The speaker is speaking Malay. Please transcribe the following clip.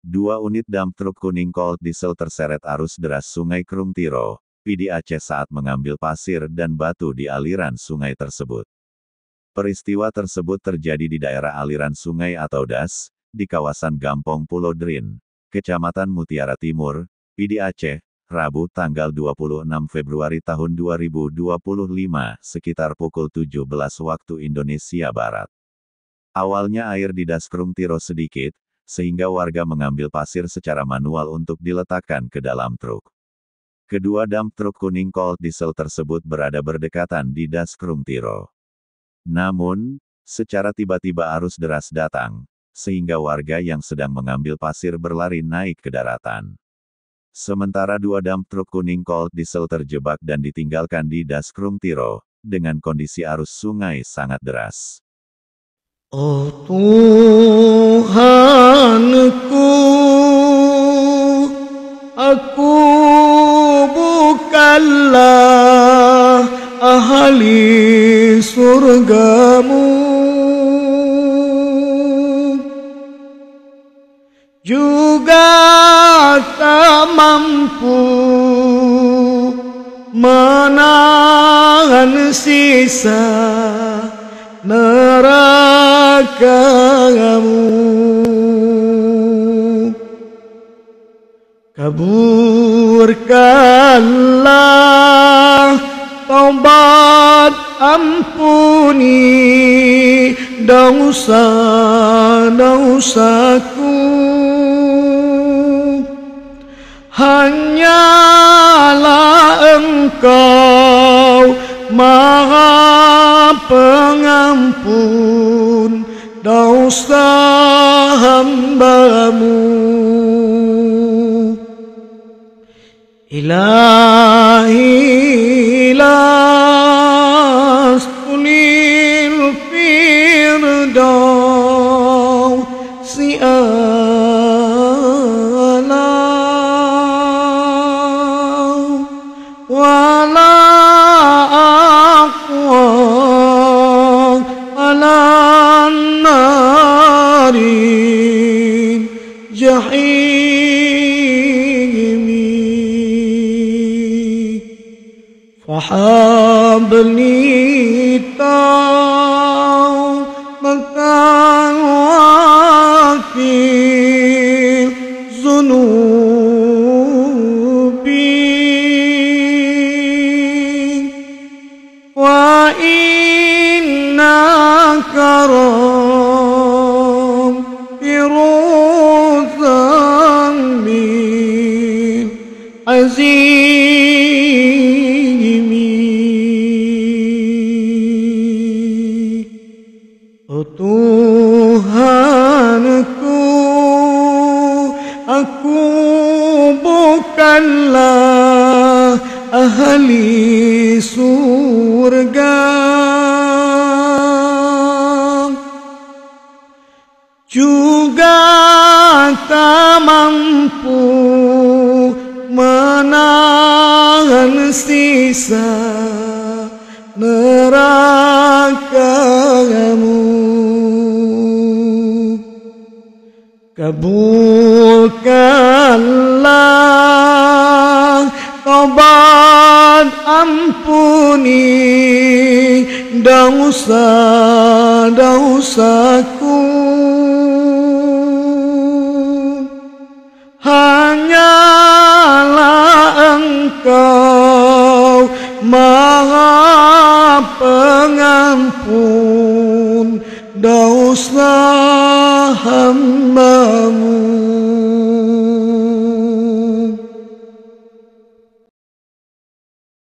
2 unit dump truk kuning cold diesel terseret arus deras Sungai Krungtiro, PD Aceh saat mengambil pasir dan batu di aliran sungai tersebut. Peristiwa tersebut terjadi di daerah aliran sungai atau DAS, di kawasan Gampong Pulau Drin, Kecamatan Mutiara Timur, PD Aceh, Rabu tanggal 26 Februari tahun 2025 sekitar pukul 17 waktu Indonesia Barat. Awalnya air di Das Krungtiro sedikit, sehingga warga mengambil pasir secara manual untuk diletakkan ke dalam truk. Kedua dump truk kuning cold diesel tersebut berada berdekatan di Das Krungtiro. Namun, secara tiba-tiba arus deras datang, sehingga warga yang sedang mengambil pasir berlari naik ke daratan. Sementara 2 dump truk kuning cold diesel terjebak dan ditinggalkan di Das Krungtiro, dengan kondisi arus sungai sangat deras. Oh Tuhanku, aku bukanlah ahli surgamu, juga tak mampu menahan sisa nerakamu. Kaburkanlah taubat, ampuni dosa-dosaku. Hanyalah Engkau Maha Pengampun dosa hamba-Mu. Ilahi laskulil firdausi a'la wala aqwa ala narin jahimi. Fahabli taubatan wakil zunubi wa innaka rabbiru dzambil azimi. Oh Tuhanku, aku bukanlah ahli surga, juga tak mampu menahan sisa nerakamu. Kabulkanlah taubat, ampuni dosa-dosaku. Hanyalah Engkau Maha Pengampun dosa hamba-Mu.